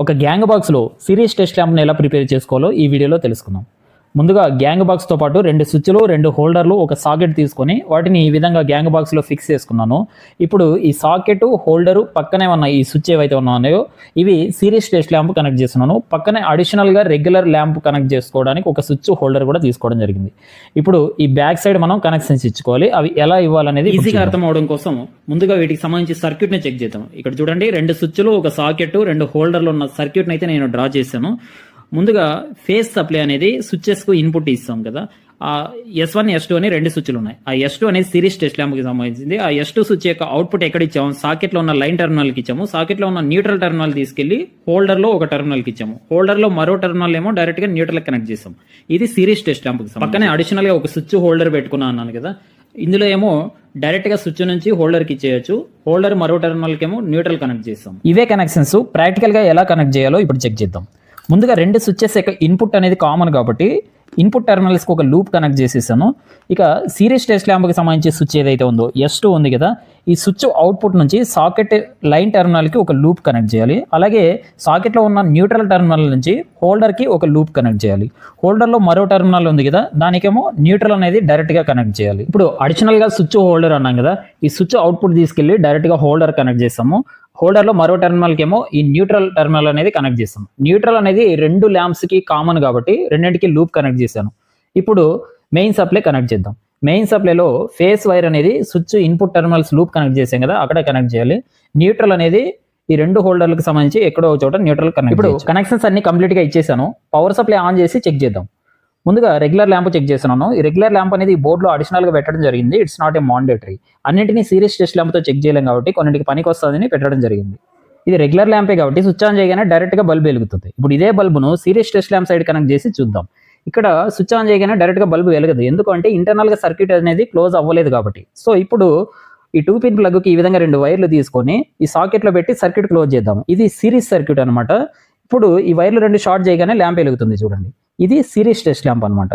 ఒక గ్యాంగ్ బాక్స్లో series test ల్యాంప్ని ఎలా ప్రిపేర్ చేసుకోవాలో ఈ వీడియోలో తెలుసుకుందాం. ముందుగా గ్యాంగ్ బాక్స్తో పాటు 2 స్విచ్లు 2 హోల్డర్లు ఒక సాకెట్ తీసుకొని వాటిని ఈ విధంగా గ్యాంగ్ బాక్స్లో ఫిక్స్ చేసుకున్నాను. ఇప్పుడు ఈ సాకెట్ హోల్డరు పక్కనే ఉన్న ఈ స్విచ్ ఏవైతే ఉన్నాయో ఇవి సిరీస్ టెస్ట్ ల్యాంప్ కనెక్ట్ చేస్తున్నాను. పక్కనే అడిషనల్గా రెగ్యులర్ ల్యాంప్ కనెక్ట్ చేసుకోవడానికి ఒక స్విచ్ హోల్డర్ కూడా తీసుకోవడం జరిగింది. ఇప్పుడు ఈ బ్యాక్ సైడ్ మనం కనెక్షన్స్ ఇచ్చుకోవాలి. అవి ఎలా ఇవ్వాలనేది ఈజీగా అర్థం అవడం కోసం ముందుగా వీటికి సంబంధించి సర్క్యూట్ని చెక్ చేద్దాం. ఇక్కడ చూడండి, 2 స్విచ్లు ఒక సాకెట్ 2 హోల్డర్లు ఉన్న సర్క్యూట్ని అయితే నేను డ్రా చేశాను. ముందుగా ఫేస్ సప్లై అనేది స్విచ్చెస్కు ఇన్పుట్ ఇస్తాం కదా, ఆ S1 S2 అని 2 స్విచ్లు ఉన్నాయి. ఆ S2 అనేది సిరీస్ టెస్ట్ ల్యాంప్కి సంబంధించింది. ఆ S2 స్విచ్ యొక్క అవుట్పుట్ ఎక్కడ ఇచ్చాము? సాకెట్లో ఉన్న లైన్ టెర్మినల్కి ఇచ్చాము. సాకెట్లో ఉన్న న్యూట్రల్ టెర్మినల్ తీసుకెళ్లి హోల్డర్లో ఒక టెర్మినల్కి ఇచ్చాము. హోల్డర్లో మరో టెర్మినల్ ఏమో డైరెక్ట్గా న్యూట్రల్ కనెక్ట్ చేసాం. ఇది సిరీస్ టెస్ట్ ల్యాంప్కి పక్కనే అడిషనల్గా ఒక స్విచ్ హోల్డర్ పెట్టుకున్నా అన్నాను కదా, ఇందులో ఏమో డైరెక్ట్గా స్విచ్ నుంచి హోల్డర్కి ఇచ్చేయచ్చు. హోల్డర్ మరో టెర్మినల్కి ఏమో న్యూట్రల్ కనెక్ట్ చేస్తాం. ఇవే కనెక్షన్స్ ప్రాక్టికల్గా ఎలా కనెక్ట్ చేయాలో ఇప్పుడు చెక్ చేద్దాం. ముందుగా 2 స్విచ్చెస్ యొక్క ఇన్పుట్ అనేది కామన్ కాబట్టి ఇన్పుట్ టెర్మినల్స్కి ఒక లూప్ కనెక్ట్ చేసేసాను. ఇక సిరీస్ టెస్ట్ ల్యాంప్కి సంబంధించి స్విచ్ ఏదైతే ఉందో S2 ఉంది కదా, ఈ స్విచ్ అవుట్పుట్ నుంచి సాకెట్ లైన్ టెర్మినల్కి ఒక లూప్ కనెక్ట్ చేయాలి. అలాగే సాకెట్లో ఉన్న న్యూట్రల్ టెర్మినల్ నుంచి హోల్డర్కి ఒక లూప్ కనెక్ట్ చేయాలి. హోల్డర్లో మరో టెర్మినల్ ఉంది కదా, దానికేమో న్యూట్రల్ అనేది డైరెక్ట్గా కనెక్ట్ చేయాలి. ఇప్పుడు అడిషనల్గా స్విచ్ హోల్డర్ అన్నాం కదా, ఈ స్విచ్ అవుట్పుట్ తీసుకెళ్ళి డైరెక్ట్గా హోల్డర్ కనెక్ట్ చేస్తాము. హోల్డర్లో మరో టెర్మినల్కి ఏమో ఈ న్యూట్రల్ టెర్మినల్ అనేది కనెక్ట్ చేస్తాం. న్యూట్రల్ అనేది 2 ల్యాంప్స్కి కామన్ కాబట్టి రెండింటికి లూప్ కనెక్ట్ చేశాను. ఇప్పుడు మెయిన్ సప్లై కనెక్ట్ చేద్దాం. మెయిన్ సప్లైలో ఫేస్ వైర్ అనేది switch input terminals loop connect చేసాం కదా, అక్కడే కనెక్ట్ చేయాలి. న్యూట్రల్ అనేది ఈ 2 హోల్డర్లకు సంబంధించి ఎక్కడో ఒక చోట న్యూట్రల్ కనెక్ట్. ఇప్పుడు కనెక్షన్స్ అన్ని కంప్లీట్గా ఇచ్చేసాను. పవర్ సప్లై ఆన్ చేసి చెక్ చేద్దాం. ముందుగా రెగ్యులర్ ల్యాంప్ చెక్ చేస్తున్నాను. ఈ రెగ్యులర్ ల్యాంప్ అనేది బోర్డులో అడిషనల్గా పెట్టడం జరిగింది. It's not a mandatory. అన్నింటినీ సిరీస్ టెస్ట్ ల్యాంప్తో చెక్ చేయలేం కాబట్టి కొన్నింటికి పనికి వస్తుందని పెట్టడం జరిగింది. ఇది రెగ్యులర్ ల్యాంపే కాబట్టి స్విచ్ ఆన్ చేయగానే డైరెక్ట్గా బల్బ్ వెలుగుతుంది. ఇప్పుడు ఇదే బల్బును series test lamp side connect చేసి చూద్దాం. ఇక్కడ స్విచ్ ఆన్ చేయగానే డైరెక్ట్గా బల్బు వెలగదు, ఎందుకంటే ఇంటర్నల్గా సర్క్యూట్ అనేది క్లోజ్ అవ్వలేదు కాబట్టి. సో ఇప్పుడు ఈ 2 పిన్ ప్లగ్కి ఈ విధంగా 2 వైర్లు తీసుకొని ఈ సాకెట్లో పెట్టి సర్క్యూట్ క్లోజ్ చేద్దాం. ఇది సిరీస్ సర్క్యూట్ అనమాట. ఇప్పుడు ఈ వైర్లు 2 షార్ట్ చేయగానే ల్యాంప్ వెలుగుతుంది చూడండి. ఇది సిరీస్ టెస్ట్ ల్యాంప్ అనమాట.